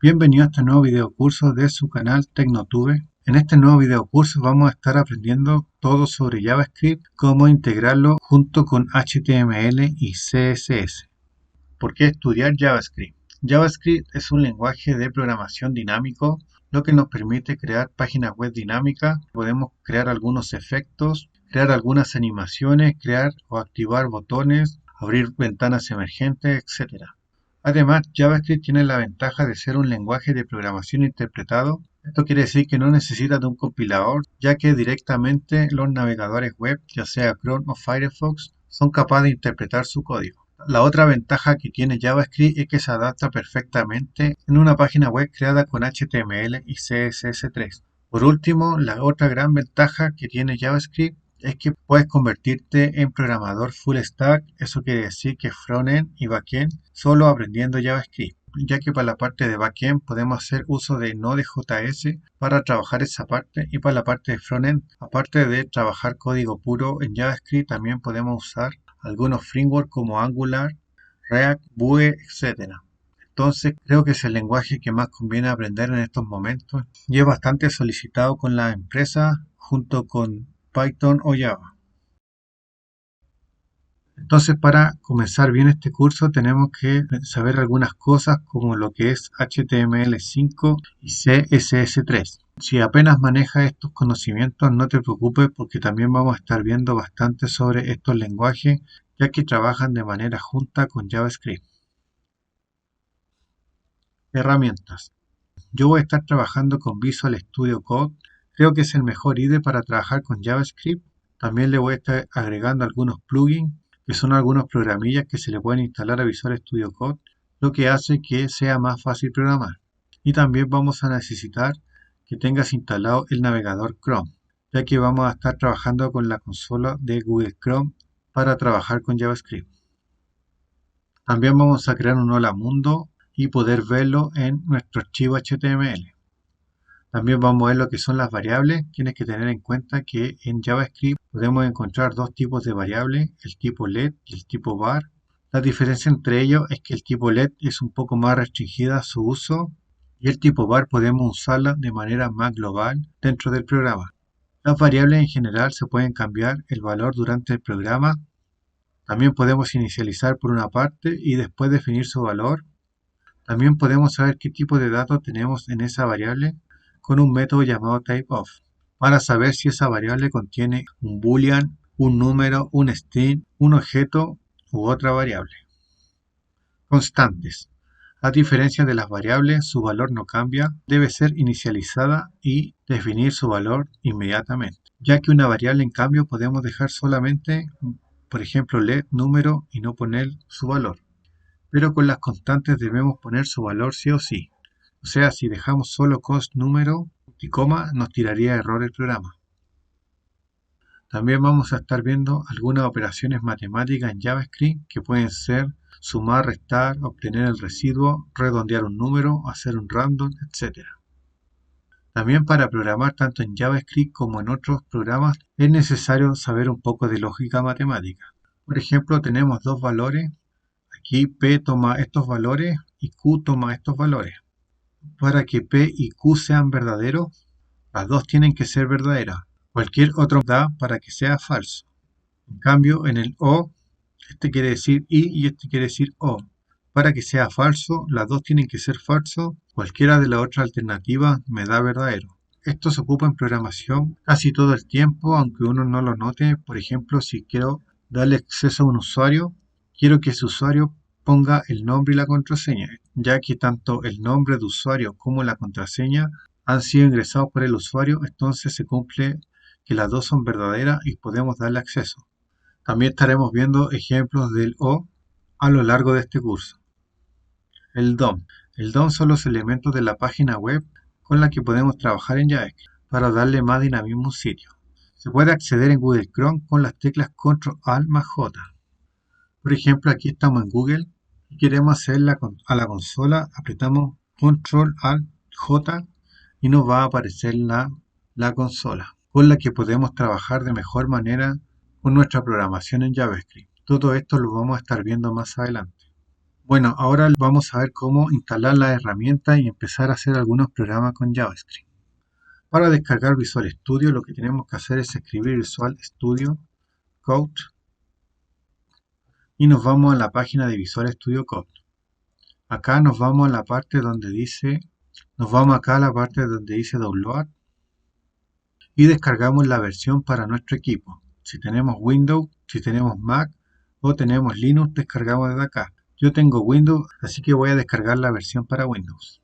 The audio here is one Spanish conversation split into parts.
Bienvenido a este nuevo video curso de su canal Tecnotube. En este nuevo video curso vamos a estar aprendiendo todo sobre JavaScript, cómo integrarlo junto con HTML y CSS. ¿Por qué estudiar JavaScript? JavaScript es un lenguaje de programación dinámico, lo que nos permite crear páginas web dinámicas. Podemos crear algunos efectos, crear algunas animaciones, crear o activar botones, abrir ventanas emergentes, etc. Además, JavaScript tiene la ventaja de ser un lenguaje de programación interpretado. Esto quiere decir que no necesita de un compilador, ya que directamente los navegadores web, ya sea Chrome o Firefox, son capaces de interpretar su código. La otra ventaja que tiene JavaScript es que se adapta perfectamente en una página web creada con HTML y CSS3. Por último, la otra gran ventaja que tiene JavaScript es que puedes convertirte en programador full stack. Eso quiere decir que frontend y backend solo aprendiendo JavaScript, ya que para la parte de backend podemos hacer uso de Node.js para trabajar esa parte, y para la parte de frontend, aparte de trabajar código puro en JavaScript, también podemos usar algunos frameworks como Angular, React, Vue, etc. Entonces creo que es el lenguaje que más conviene aprender en estos momentos y es bastante solicitado con las empresas junto con Python o Java. Entonces, para comenzar bien este curso tenemos que saber algunas cosas como lo que es HTML5 y CSS3. Si apenas manejas estos conocimientos, no te preocupes porque también vamos a estar viendo bastante sobre estos lenguajes, ya que trabajan de manera junta con JavaScript. Herramientas. Yo voy a estar trabajando con Visual Studio Code. Creo que es el mejor IDE para trabajar con JavaScript. También le voy a estar agregando algunos plugins, que son algunos programillas que se le pueden instalar a Visual Studio Code, lo que hace que sea más fácil programar. Y también vamos a necesitar que tengas instalado el navegador Chrome, ya que vamos a estar trabajando con la consola de Google Chrome para trabajar con JavaScript. También vamos a crear un hola mundo y poder verlo en nuestro archivo HTML. También vamos a ver lo que son las variables. Tienes que tener en cuenta que en JavaScript podemos encontrar dos tipos de variables, el tipo let y el tipo var. La diferencia entre ellos es que el tipo let es un poco más restringida su uso y el tipo var podemos usarla de manera más global dentro del programa. Las variables en general se pueden cambiar el valor durante el programa. También podemos inicializar por una parte y después definir su valor. También podemos saber qué tipo de datos tenemos en esa variable con un método llamado typeof, para saber si esa variable contiene un boolean, un número, un string, un objeto u otra variable. Constantes. A diferencia de las variables, su valor no cambia, debe ser inicializada y definir su valor inmediatamente, ya que una variable en cambio podemos dejar solamente, por ejemplo, let número y no poner su valor. Pero con las constantes debemos poner su valor sí o sí. O sea, si dejamos solo const número y coma, nos tiraría error el programa. También vamos a estar viendo algunas operaciones matemáticas en JavaScript que pueden ser sumar, restar, obtener el residuo, redondear un número, hacer un random, etc. También para programar tanto en JavaScript como en otros programas es necesario saber un poco de lógica matemática. Por ejemplo, tenemos dos valores. Aquí P toma estos valores y Q toma estos valores. Para que P y Q sean verdaderos, las dos tienen que ser verdaderas. Cualquier otro da para que sea falso. En cambio, en el O, este quiere decir I y este quiere decir O. Para que sea falso, las dos tienen que ser falsos. Cualquiera de las otras alternativas me da verdadero. Esto se ocupa en programación casi todo el tiempo, aunque uno no lo note. Por ejemplo, si quiero darle acceso a un usuario, quiero que ese usuario ponga el nombre y la contraseña, ya que tanto el nombre de usuario como la contraseña han sido ingresados por el usuario, entonces se cumple que las dos son verdaderas y podemos darle acceso. También estaremos viendo ejemplos del O a lo largo de este curso. El DOM. El DOM son los elementos de la página web con la que podemos trabajar en JavaScript para darle más dinamismo a un sitio. Se puede acceder en Google Chrome con las teclas Ctrl Alt más J. Por ejemplo, aquí estamos en Google y queremos hacerla a la consola, apretamos Ctrl Alt J y nos va a aparecer la consola con la que podemos trabajar de mejor manera con nuestra programación en JavaScript. Todo esto lo vamos a estar viendo más adelante. Bueno, ahora vamos a ver cómo instalar la herramienta y empezar a hacer algunos programas con JavaScript. Para descargar Visual Studio lo que tenemos que hacer es escribir Visual Studio Code y nos vamos a la página de Visual Studio Code. Acá nos vamos a la parte donde dice, Download y descargamos la versión para nuestro equipo. Si tenemos Windows, si tenemos Mac o tenemos Linux, descargamos desde acá. Yo tengo Windows, así que voy a descargar la versión para Windows.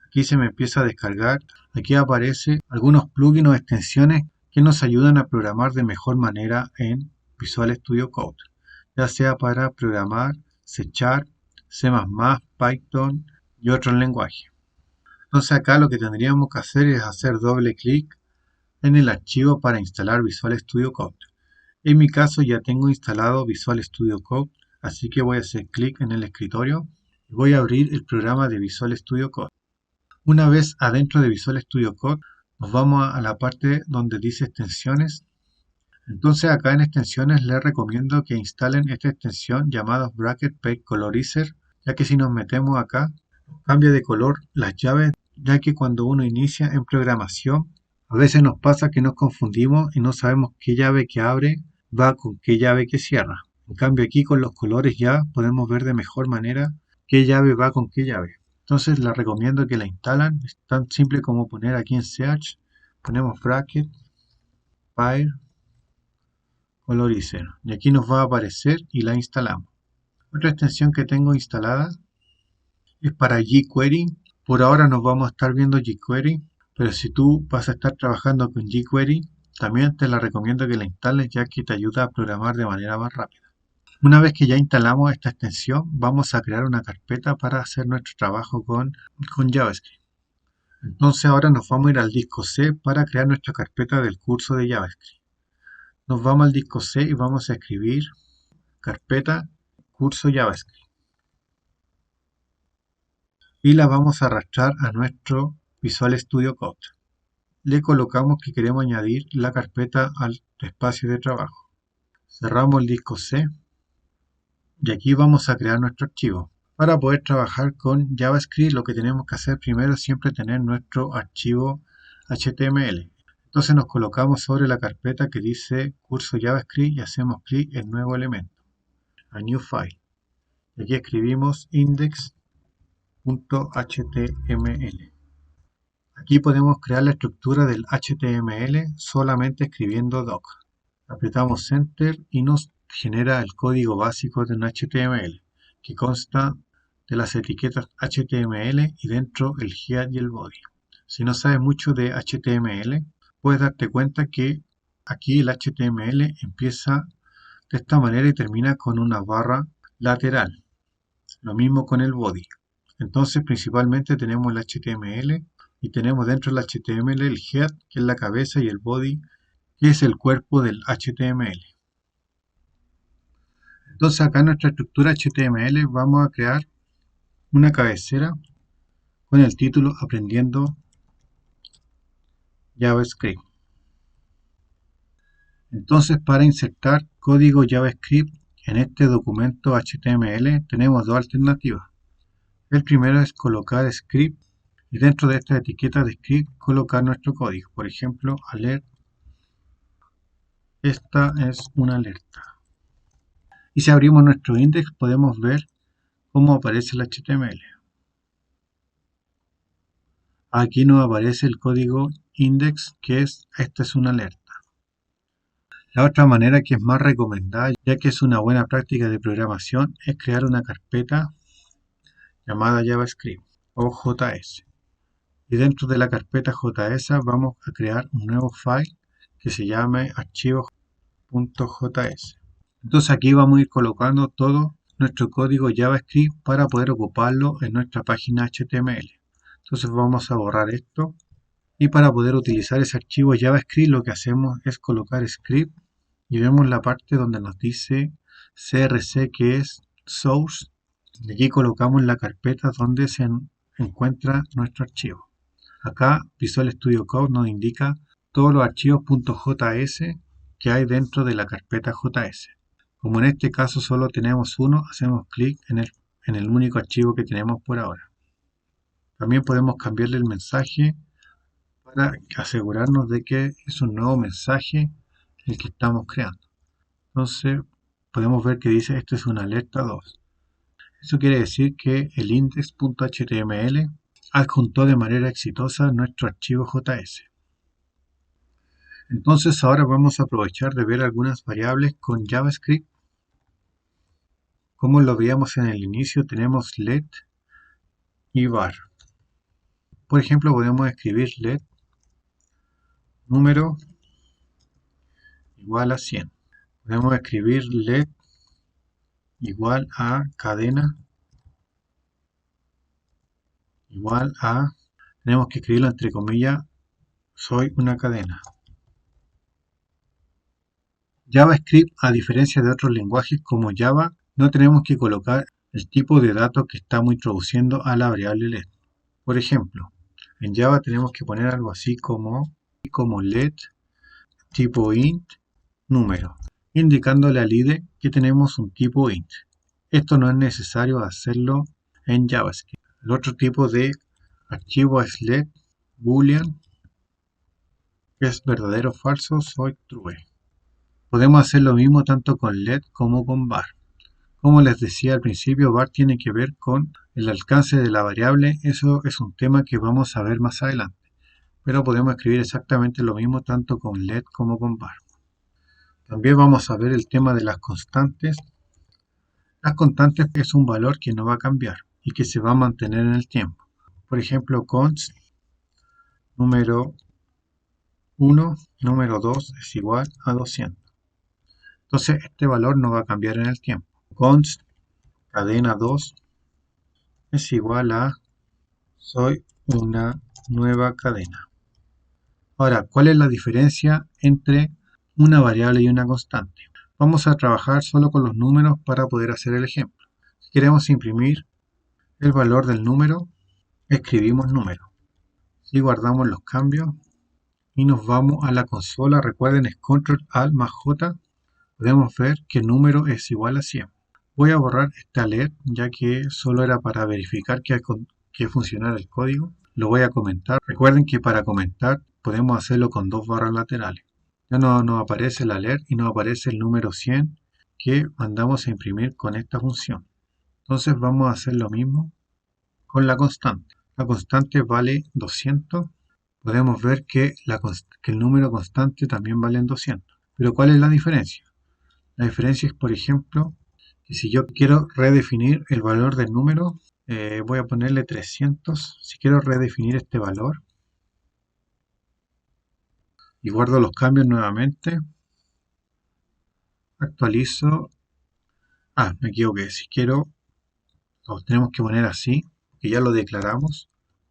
Aquí se me empieza a descargar. Aquí aparecen algunos plugins o extensiones que nos ayudan a programar de mejor manera en Visual Studio Code, ya sea para programar C#, C++, Python y otros lenguajes. Entonces acá lo que tendríamos que hacer es hacer doble clic en el archivo para instalar Visual Studio Code. En mi caso ya tengo instalado Visual Studio Code, así que voy a hacer clic en el escritorio y voy a abrir el programa de Visual Studio Code. Una vez adentro de Visual Studio Code, nos vamos a la parte donde dice extensiones. Entonces acá en extensiones les recomiendo que instalen esta extensión llamada Bracket Page Colorizer, ya que si nos metemos acá, cambia de color las llaves, ya que cuando uno inicia en programación, a veces nos pasa que nos confundimos y no sabemos qué llave que abre va con qué llave que cierra. En cambio aquí con los colores ya podemos ver de mejor manera qué llave va con qué llave. Entonces les recomiendo que la instalan. Es tan simple como poner aquí en Search, ponemos Bracket Page Colorizer y aquí nos va a aparecer y la instalamos. Otra extensión que tengo instalada es para jQuery. Por ahora nos vamos a estar viendo jQuery, pero si tú vas a estar trabajando con jQuery, también te la recomiendo que la instales, ya que te ayuda a programar de manera más rápida. Una vez que ya instalamos esta extensión, vamos a crear una carpeta para hacer nuestro trabajo con JavaScript. Entonces ahora nos vamos a ir al disco C para crear nuestra carpeta del curso de JavaScript. Nos vamos al disco C y vamos a escribir carpeta curso JavaScript. Y la vamos a arrastrar a nuestro Visual Studio Code. Le colocamos que queremos añadir la carpeta al espacio de trabajo. Cerramos el disco C y aquí vamos a crear nuestro archivo. Para poder trabajar con JavaScript lo que tenemos que hacer primero es siempre tener nuestro archivo HTML. Entonces nos colocamos sobre la carpeta que dice curso JavaScript y hacemos clic en nuevo elemento, a New File. Y aquí escribimos index.html. Aquí podemos crear la estructura del HTML solamente escribiendo doc. Apretamos Enter y nos genera el código básico de un HTML, que consta de las etiquetas HTML y dentro el head y el body. Si no sabes mucho de HTML, puedes darte cuenta que aquí el HTML empieza de esta manera y termina con una barra lateral. Lo mismo con el body. Entonces principalmente tenemos el HTML y tenemos dentro del HTML el head, que es la cabeza, y el body, que es el cuerpo del HTML. Entonces acá en nuestra estructura HTML vamos a crear una cabecera con el título Aprendiendo JavaScript. Entonces para insertar código JavaScript en este documento HTML tenemos dos alternativas. El primero es colocar script y dentro de esta etiqueta de script colocar nuestro código. Por ejemplo, alert. Esta es una alerta. Y si abrimos nuestro index podemos ver cómo aparece el HTML. Aquí nos aparece el código index, que esta es una alerta. La otra manera que es más recomendada, ya que es una buena práctica de programación, es crear una carpeta llamada JavaScript o JS. Y dentro de la carpeta JS vamos a crear un nuevo file que se llame archivos.js. Entonces aquí vamos a ir colocando todo nuestro código JavaScript para poder ocuparlo en nuestra página HTML. Entonces vamos a borrar esto y para poder utilizar ese archivo JavaScript lo que hacemos es colocar script y vemos la parte donde nos dice CRC, que es source, y aquí colocamos la carpeta donde se encuentra nuestro archivo. Acá Visual Studio Code nos indica todos los archivos .js que hay dentro de la carpeta JS. Como en este caso solo tenemos uno, hacemos clic en en el único archivo que tenemos por ahora. También podemos cambiarle el mensaje para asegurarnos de que es un nuevo mensaje el que estamos creando. Entonces podemos ver que dice esto es una alerta 2. Eso quiere decir que el index.html adjuntó de manera exitosa nuestro archivo JS. Entonces ahora vamos a aprovechar de ver algunas variables con JavaScript. Como lo veíamos en el inicio, tenemos let y var. Por ejemplo, podemos escribir let número igual a 100. Podemos escribir let igual a cadena igual a, tenemos que escribirlo entre comillas, soy una cadena. JavaScript, a diferencia de otros lenguajes como Java, no tenemos que colocar el tipo de datos que estamos introduciendo a la variable let. Por ejemplo, en Java tenemos que poner algo así como let tipo int número, indicándole al IDE que tenemos un tipo int. Esto no es necesario hacerlo en JavaScript. El otro tipo de archivo es let boolean, que es verdadero o falso, soy true. Podemos hacer lo mismo tanto con let como con var. Como les decía al principio, var tiene que ver con el alcance de la variable. Eso es un tema que vamos a ver más adelante. Pero podemos escribir exactamente lo mismo tanto con let como con var. También vamos a ver el tema de las constantes. Las constantes es un valor que no va a cambiar y que se va a mantener en el tiempo. Por ejemplo, const número 1, número 2 es igual a 200. Entonces este valor no va a cambiar en el tiempo. Const cadena 2 es igual a soy una nueva cadena. Ahora, ¿cuál es la diferencia entre una variable y una constante? Vamos a trabajar solo con los números para poder hacer el ejemplo. Si queremos imprimir el valor del número, escribimos número. Si guardamos los cambios y nos vamos a la consola, recuerden es Control Alt más J, podemos ver que el número es igual a 100. Voy a borrar este alert ya que solo era para verificar que funcionara el código. Lo voy a comentar. Recuerden que para comentar podemos hacerlo con dos barras laterales. Ya no nos aparece el alert y nos aparece el número 100 que mandamos a imprimir con esta función. Entonces vamos a hacer lo mismo con la constante. La constante vale 200. Podemos ver que el número constante también vale 200. Pero ¿cuál es la diferencia? La diferencia es, por ejemplo, que si yo quiero redefinir el valor del número, voy a ponerle 300. Si quiero redefinir este valor y guardo los cambios nuevamente, actualizo. Me equivoqué. Si quiero, lo tenemos que poner así, que ya lo declaramos.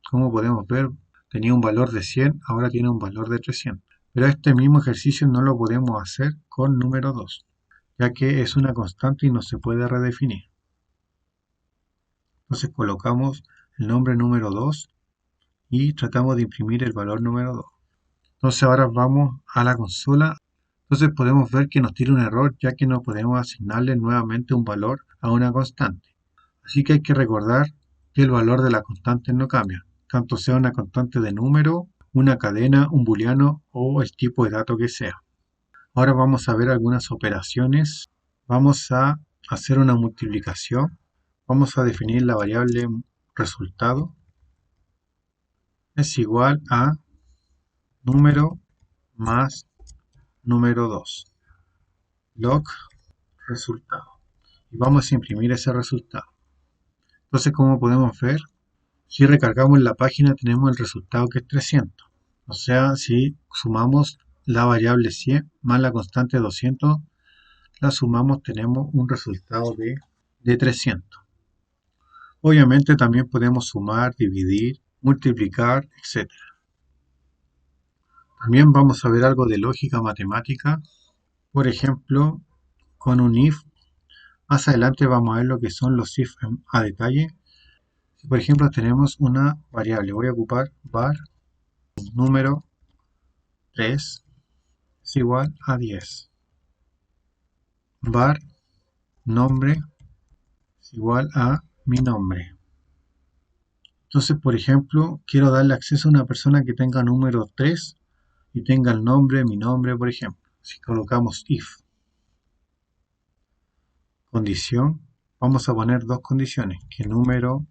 Como podemos ver, tenía un valor de 100, ahora tiene un valor de 300. Pero este mismo ejercicio no lo podemos hacer con número 2, ya que es una constante y no se puede redefinir. Entonces colocamos el nombre número 2 y tratamos de imprimir el valor número 2. Entonces ahora vamos a la consola. Entonces podemos ver que nos tira un error ya que no podemos asignarle nuevamente un valor a una constante. Así que hay que recordar que el valor de la constante no cambia, tanto sea una constante de número, una cadena, un booleano o el tipo de dato que sea. Ahora vamos a ver algunas operaciones. Vamos a hacer una multiplicación. Vamos a definir la variable resultado. Es igual a número más número 2. Log resultado. Y vamos a imprimir ese resultado. Entonces, como podemos ver, si recargamos la página tenemos el resultado que es 300. O sea, si sumamos la variable 100 más la constante 200, la sumamos, tenemos un resultado de 300. Obviamente también podemos sumar, dividir, multiplicar, etc. También vamos a ver algo de lógica matemática. Por ejemplo, con un if. Más adelante vamos a ver lo que son los if a detalle. Si por ejemplo tenemos una variable, voy a ocupar var número 3 es igual a 10. Var nombre es igual a mi nombre. Entonces, por ejemplo, quiero darle acceso a una persona que tenga número 3 y tenga el nombre, mi nombre, por ejemplo. Si colocamos if, condición, vamos a poner dos condiciones, que número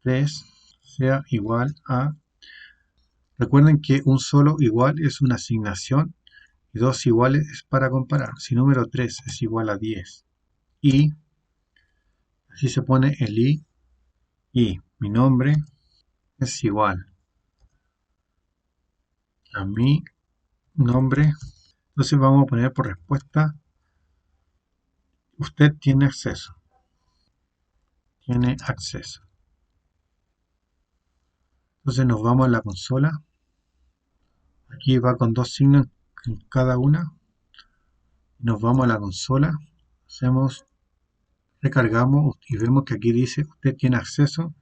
3 sea igual a... Recuerden que un solo igual es una asignación y dos iguales es para comparar. Si número 3 es igual a 10 y así se pone el y mi nombre es igual a mi nombre, entonces vamos a poner por respuesta usted tiene acceso. Tiene acceso. Entonces nos vamos a la consola. Aquí va con dos signos en cada una. Nos vamos a la consola. Hacemos, recargamos y vemos que aquí dice usted tiene acceso,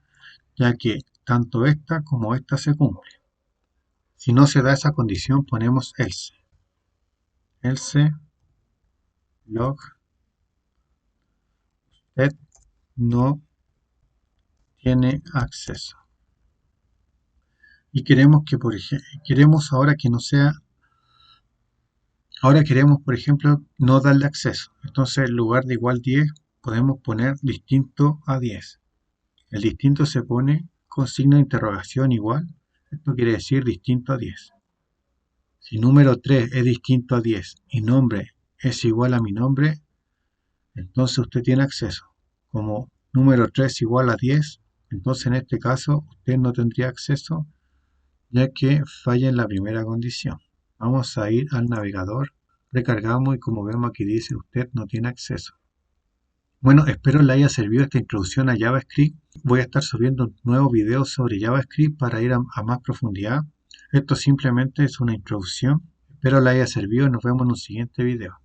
ya que tanto esta como esta se cumple. Si no se da esa condición, ponemos else. Else log usted no tiene acceso. Y queremos que, por ejemplo, queremos ahora que no sea, ahora queremos, por ejemplo, no darle acceso. Entonces, en lugar de igual 10, podemos poner distinto a 10. El distinto se pone con signo de interrogación igual. Esto quiere decir distinto a 10. Si número 3 es distinto a 10 y nombre es igual a mi nombre, entonces usted tiene acceso. Como número 3 igual a 10, entonces en este caso usted no tendría acceso, ya que falla en la primera condición. Vamos a ir al navegador, recargamos y como vemos aquí dice usted no tiene acceso. Bueno, espero le haya servido esta introducción a JavaScript. Voy a estar subiendo un nuevo video sobre JavaScript para ir a más profundidad. Esto simplemente es una introducción. Espero le haya servido y nos vemos en un siguiente video.